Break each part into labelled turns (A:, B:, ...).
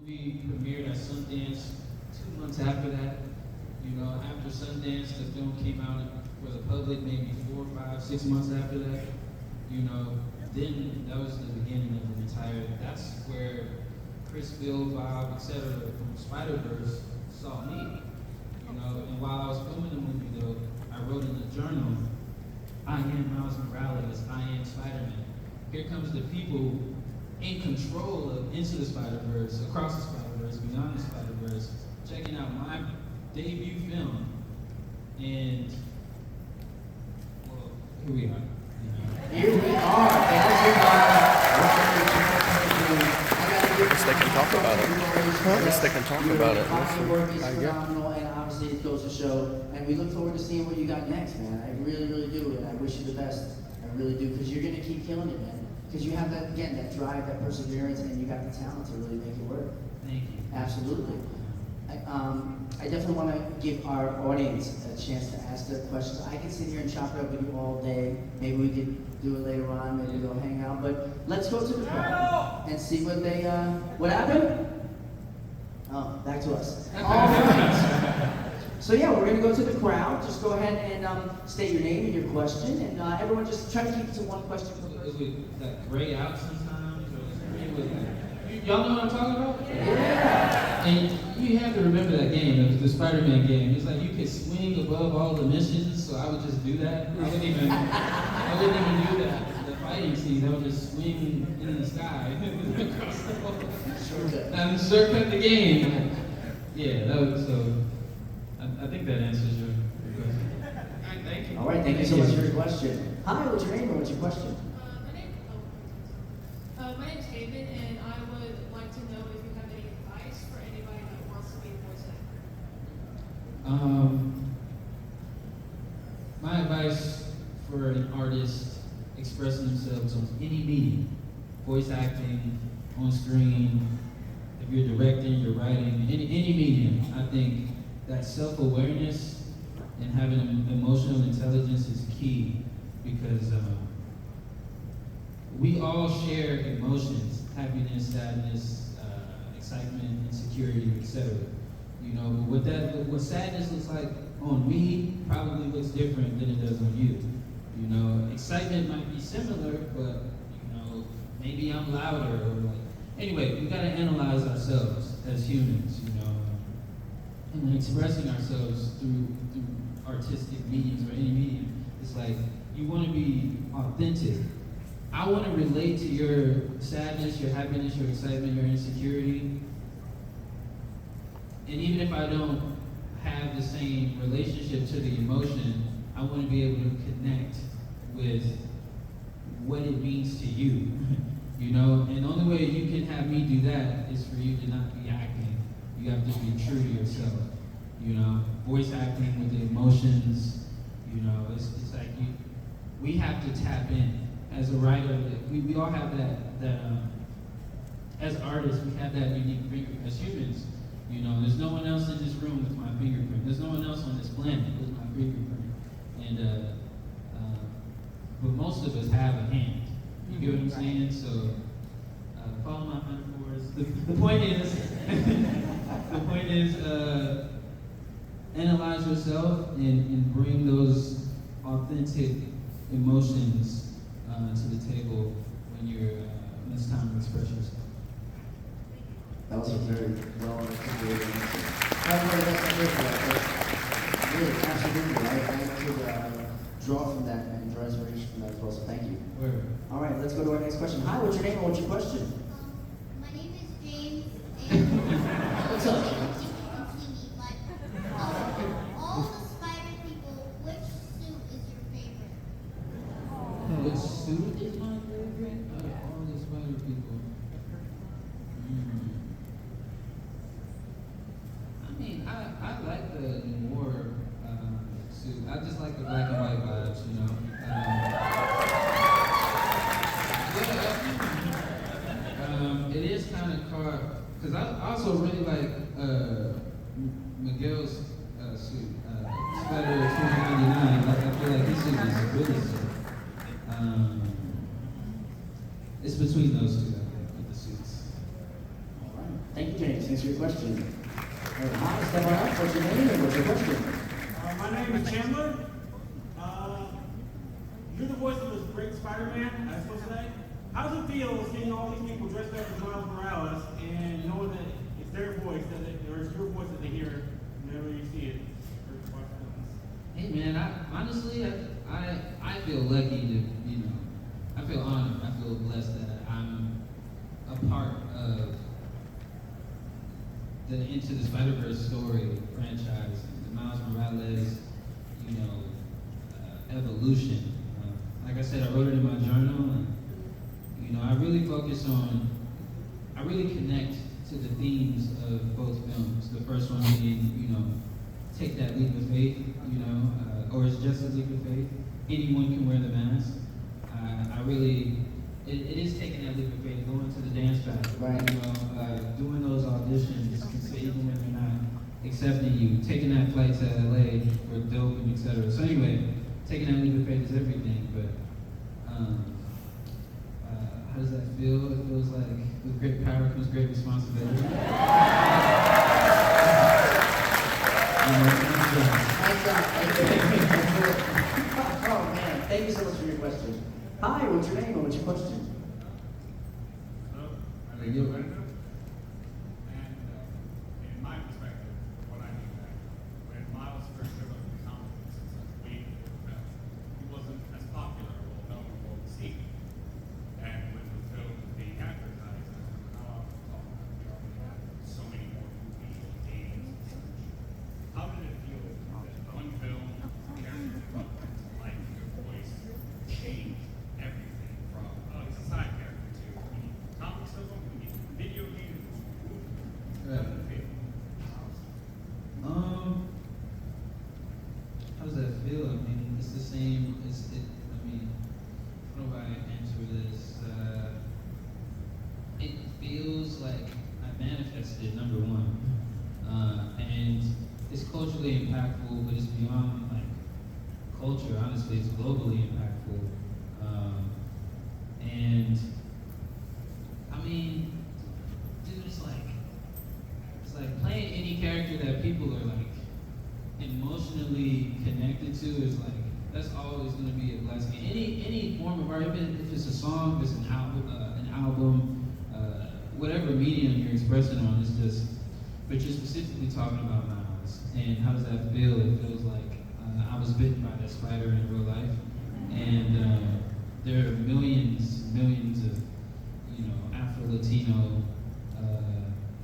A: movie premiered at Sundance 2 months after that. You know, after Sundance, the film came out for the public maybe 4, 5, 6 months after that. You know, then that was the beginning of the entire. That's where Chris, Bill, Bob, etc. from Spider-Verse saw me. You know, and while I was filming the movie, though, I wrote in the journal, "I am Miles Morales. I am Spider-Man." Here comes the people in control of Into the Spider-Verse, Across the Spider-Verse, Beyond the Spider-Verse, checking out my debut film, and well, here we are. You know.
B: Here we are.
C: At least they can talk about it. At least they can talk about it.
B: Your work is phenomenal, and obviously it goes to show. And we look forward to seeing what you got next, man. I really, really do, and I wish you the best. I really do, because you're gonna keep killing it, man. Because you have that, again, that drive, that perseverance, and you got the talent to really make it work.
A: Thank you.
B: Absolutely. I definitely want to give our audience a chance to ask their questions. I can sit here and chop it up with you all day. Maybe we could do it later on. Maybe go hang out. But let's go to the crowd and see what they. What happened? Oh, back to us. All right. So yeah, we're gonna go to the crowd. Just go ahead and state your name and your question, and everyone just try to keep it to one question per person.
A: Is it like gray out sometimes, or is it like, y'all know what I'm talking about?
B: Yeah.
A: And you have to remember that game, the Spider-Man game. It's like you could swing above all the missions, so I would just do that. I wouldn't even do that. The fighting scenes, I would just swing in the sky across the whole.
B: Shortcut.
A: And shortcut the game. Yeah, that was so. I think that answers your question. All right, thank you.
B: All right, thank you so much for your question. Hi, what's your name and what's your question?
D: My name's David, and I would like to know if you have any advice for anybody that wants to be a voice actor.
A: My advice for an artist expressing themselves on any medium, voice acting, on screen, if you're directing, you're writing, any medium, I think that self-awareness and having emotional intelligence is key, because we all share emotions, happiness, sadness, excitement, insecurity, etc. You know, but what sadness looks like on me probably looks different than it does on you. You know, excitement might be similar, but you know, maybe I'm louder or like. Anyway, we gotta analyze ourselves as humans, you know, and expressing ourselves through artistic mediums or any medium. It's like you want to be authentic. I want to relate to your sadness, your happiness, your excitement, your insecurity. And even if I don't have the same relationship to the emotion, I want to be able to connect with what it means to you. You know, and the only way you can have me do that is for you to not be acting. You have to be true to yourself. You know, voice acting with the emotions. You know, it's like we have to tap in. As a writer, we all have that as artists, we have that unique fingerprint. As humans, you know, there's no one else in this room with my fingerprint. There's no one else on this planet with my fingerprint. And but most of us have a hand. You get what I'm saying? So follow my metaphors. The point is, analyze yourself and bring those authentic emotions to the table when it's time to express yourself.
B: That was a very well articulated answer. Really, absolutely. I could draw from that and draw inspiration from that as well, so thank you.
A: Word.
B: All right, let's go to our next question. Hi, what's your name and what's your question?
E: My name is James, and
B: What's up, James?
E: all the spider people, which suit is your favorite?
A: Which suit is my favorite? Out of all the spider people. I mean, I like the more suit. I just like the black and white vibes, you know. It is kind of hard because I also really like Miguel's suit, Spider 299. Like, I feel like his suit is really sick. It's between those two, I think, with the suits.
B: All right. Thank you, Shameik. Thanks for your question. Hi, step on up. What's your name and what's your question?
F: My name is Chandler. You're the voice of this great Spider-Man, I suppose to say. How does it feel seeing all these people dressed up as Miles Morales and knowing that it's their voice, or it's your voice that they hear whenever you see it?
A: Hey man, I feel lucky to, I feel honored, I feel blessed that I'm a part of the Into the Spider-Verse story franchise, the Miles Morales, evolution. Like I said, I wrote it in my journal, and I really I really connect to the themes of both films. The first one being, take that leap of faith, or it's just a leap of faith. Anyone can wear the mask. It is taking that leap of faith, going to the dance battle,
B: Right.
A: Doing those auditions, even when they're not accepting you, taking that flight to LA for dope and etc. So anyway, taking that leap of faith is everything, but how does that feel? It feels like with great power comes great responsibility.
B: Nice job. Oh man, thank you so much for your question. Hi, what's your name and what's your question?
F: Hello, my name is Brenda. And in my perspective, what I think that when Miles first showed up in the comics, way before the film, he wasn't as popular or well known or well received. And when the film was being advertised, we already have so many more movies and games and such. How did it feel that one film, character development, like your voice, changed everything from he's a side character to we need comics of him, we need video games, how did it feel?
A: How does that feel? I mean, it's the same. How do I answer this? It feels like I manifested it, number one, and it's culturally impactful, but it's beyond like culture. Honestly, it's globally impactful, and I mean, dude, it's like playing any character that people are like emotionally connected to is like, that's always going to be a blessing. Any form of art, even if it's a song, if it's an album, whatever medium you're expressing on, it's just, but you're specifically talking about Miles. And how does that feel? It feels like I was bitten by that spider in real life, and there are millions of Afro-Latino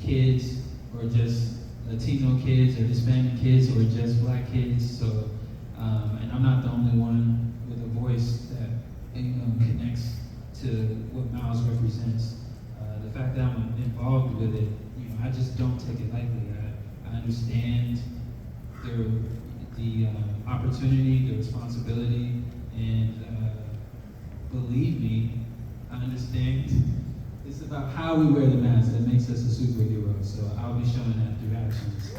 A: kids, or just Latino kids, or Hispanic kids, or just Black kids. So, and I'm not the only one with a voice that connects to what Miles represents. The fact that I'm involved with it, I just don't take it lightly. I understand the opportunity, the responsibility, and believe me, I understand. It's about how we wear the mask that makes us a superhero. So I'll be showing that through actions.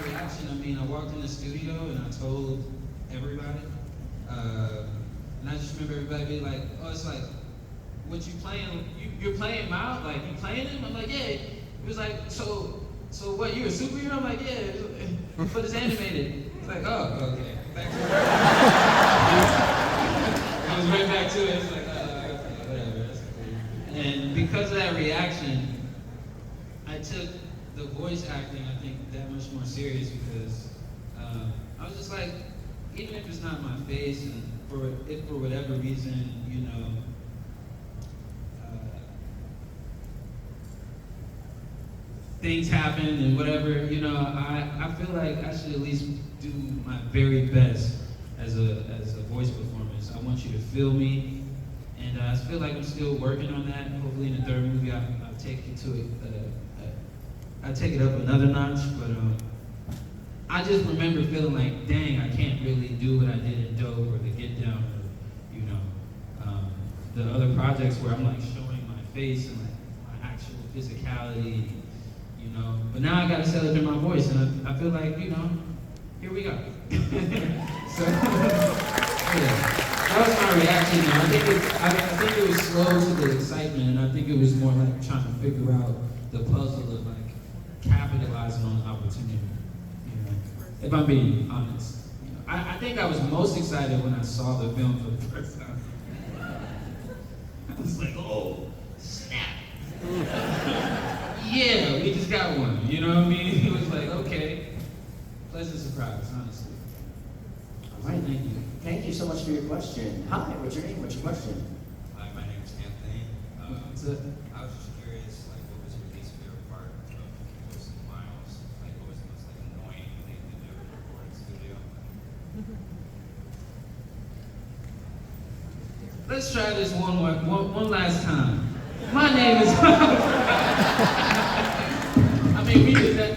A: Reaction. I mean, I walked in the studio and I told everybody, and I just remember everybody being like, "Oh, it's like, what you playing? You're playing Miles? Like you playing him?" I'm like, "Yeah." It was like, "So what? You're a superhero?" I'm like, "Yeah, but it's animated." It's like, "Oh, okay." Back to it. I was right back to it. It's like, okay, whatever. That's cool. And because of that reaction, I took the voice acting, I think, that much more serious, because I was just like, even if it's not my face, and if for whatever reason, things happen and whatever, I feel like I should at least do my very best as a voice performance. I want you to feel me, and I feel like I'm still working on that. Hopefully in the third movie I'll take it to it. I take it up another notch, but I just remember feeling like, dang, I can't really do what I did in Dope or The Get Down, or the other projects where I'm like showing my face and like my actual physicality, But now I gotta sell it in my voice, and I feel like, here we go. So, yeah. That was my reaction. Though. I think it was slow to the excitement, and I think it was more like trying to figure out the puzzle of like capitalizing on the opportunity. You know, if I'm being honest, you know, I think I was most excited when I saw the film for the first time. I was like, oh, snap! Yeah, we just got one. You know what I mean? It was like, okay, pleasant surprise, honestly.
B: All right, thank you. Thank you so much for your question. Hi, what's your name? What's your question?
G: Hi, my name is Anthony.
A: What's up?
G: I was just curious, like, what was your least favorite part of Ghost and Miles? Like, what was the most like annoying thing to do in the recording studio?
A: Let's try this one last time. My name is. I mean, we did that.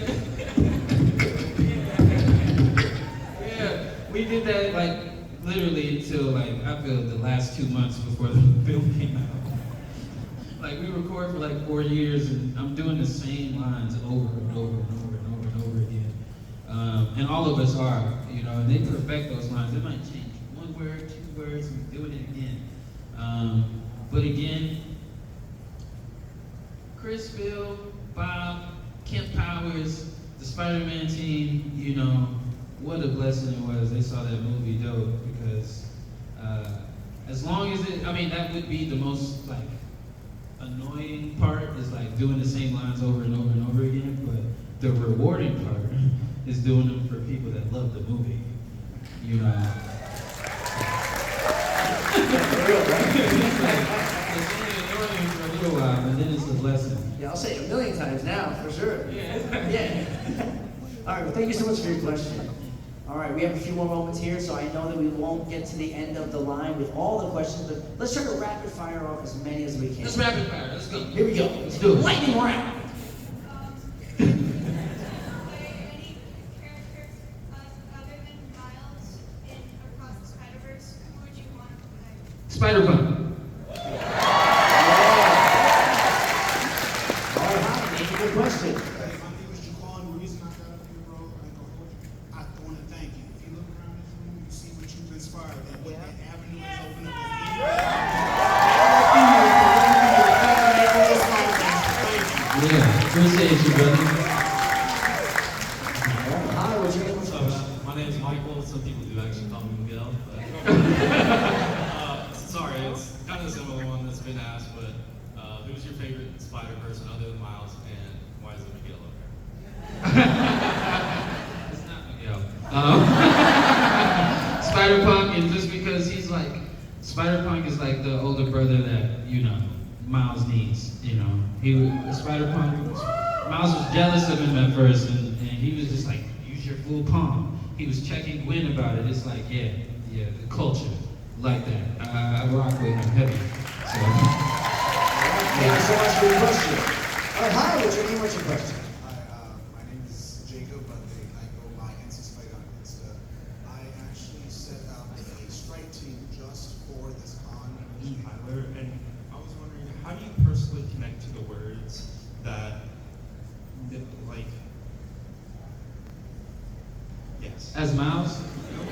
A: Yeah, we did that like literally until like I feel the last 2 months before the film came out. Like we record for like 4 years, and I'm doing the same lines over and over and over and over and over again. And all of us are, you know, and they perfect those lines. They might change one word, 2 words, and we're doing it again. But again, Chris, Bill, Bob, Kent Powers, the Spider-Man team, you know, what a blessing it was. They saw that movie dope because as long as it, I mean, that would be the most like annoying part is like doing the same lines over and over and over again, but the rewarding part is doing them for people that love the movie, you know. It's like, it's only annoying for a little while, and then it's a blessing.
B: Yeah, I'll say it a million times now, for sure.
A: Yeah.
B: Yeah. All right, well, thank you so much for your question. All right, we have a few more moments here, so I know that we won't get to the end of the line with all the questions, but let's try to rapid fire off as many as we can.
A: Let's rapid fire. Let's go.
B: Here we go.
A: Let's do it.
B: Lightning round.
D: Play any characters other than Miles in Across the Spider-Verse? Who would you want to play?
A: Spider-Punk.
B: All right, thank you for the question.
H: Hey, my name is Jaquan. The reason I got up here, bro, I want to thank you. If you look around this room, you see what you've inspired and what that avenue has opened up.
A: Yeah, appreciate you, brother.
B: Hi, what's your name? What's your question?
I: My name is Michael. Some people do actually call me Miguel. But, sorry, it's kind of a similar one that's been asked, but who's your favorite Spider-Person other than Miles, and why is it Miguel up there?
A: It's not Miguel. Spider-Punk, and just because he's like, Spider-Punk is like the older brother that, you know, Miles needs, you know. Spider-Punk, Miles was jealous of him at first, and he was just like, use your full palm. He was checking Gwen about it. It's like, yeah, the culture, like that. I rock with him heavy. So,
B: Thank you so much for your question. All right, hi, what's your name? What's your question?
H: Hi, my name is Jacob, but I go by NC Spike on Insta. I actually set up a strike team just for this con.
I: Tyler, and I was wondering, how do you personally connect to the words that like, yes.
A: as Miles,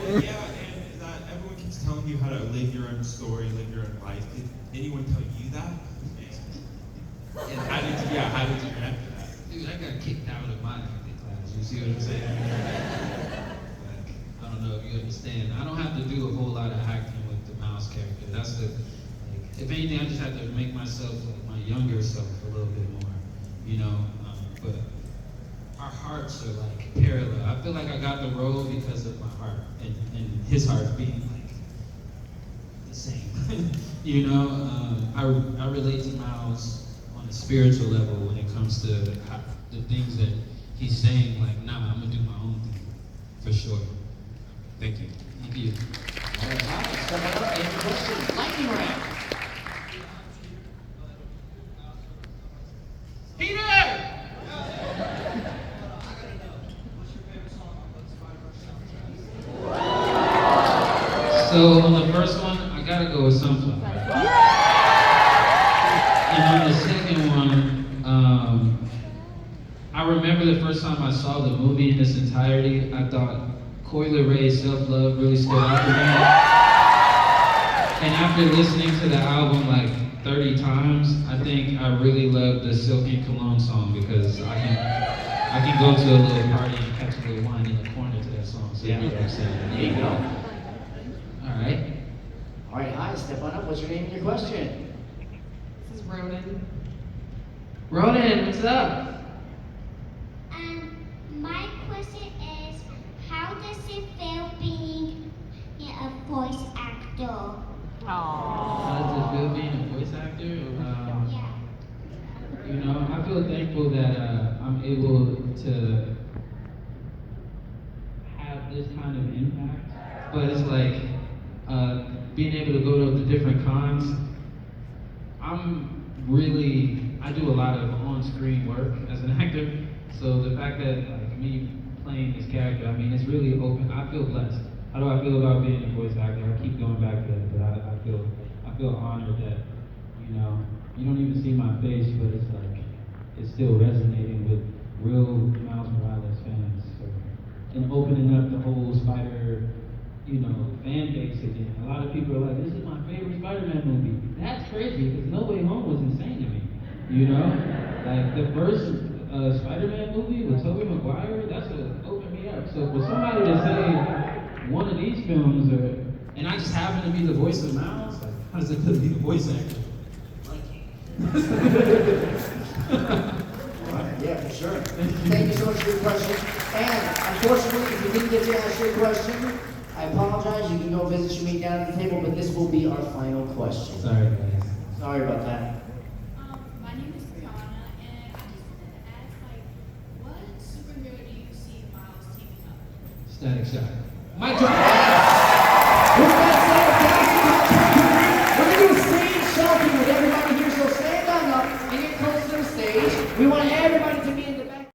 I: Yeah, and that everyone keeps telling you how to live your own story, live your own life. Did anyone tell you that? And how did you connect to that?
A: dude, I got kicked out of my acting class. You see what I'm saying? Like, I don't know if you understand. I don't have to do a whole lot of acting with the Miles character. That's the, like, if anything, I just have to make myself like my younger self a little bit more, you know. But our hearts are like parallel. I feel like I got the role because of my heart and his heart being like the same. You know, I relate to Miles on a spiritual level when it comes to the things that he's saying. Like, nah, I'm gonna do my own thing for sure. Thank you. Thank you.
B: All right, hi, someone else, any questions? Lightning round.
A: Peter! So on the first one, I gotta go with Sunflower. And on the second one, I remember the first time I saw the movie in its entirety, I thought Coyle Ray's self-love really stood out for me. And after listening to the album like 30 times, I think I really love the Silk and Cologne song because I can go to a little party and catch a little wine in the corner to that song. So you know what I'm saying?
B: There you go.
A: All right.
B: All right, hi, step on up. What's your name and your question?
J: This is Ronan. Ronan, what's up?
E: My question is, how does it feel being a voice actor?
A: How does it feel being a voice actor?
E: Yeah.
A: You know, I feel thankful that I'm able to have this kind of impact. But it's like being able to go to the different cons. I do a lot of on-screen work as an actor. So the fact that like me playing this character, I mean, it's really open. I feel blessed. How do I feel about being a voice actor? I keep going back to it, but I feel honored that, you know, you don't even see my face, but it's like it's still resonating with real Miles Morales fans. So, and opening up the whole Spider, you know, fan base again. A lot of people are like, this is my favorite Spider-Man movie. That's crazy because No Way Home was insane to me. You know, like the first Spider-Man movie with Tobey Maguire, that's what opened me up. So for somebody to say one of these films, and I just happen to be the voice of Miles, like, how does it feel to be the voice actor?
B: Yeah, for sure. Thank you so much for your question. And unfortunately, if you didn't get to ask your question, I apologize. You can go visit Shameik down at the table, but this will be our final question.
A: Sorry, guys.
B: Sorry about that.
D: My name is Brianna, and I just wanted to ask, like, what superhero do you see Miles teaming up with?
A: Static Shock. Mic drop.
B: With that said, we're going to do a stage selfie with everybody here, so stand on up and get close to the stage. We want to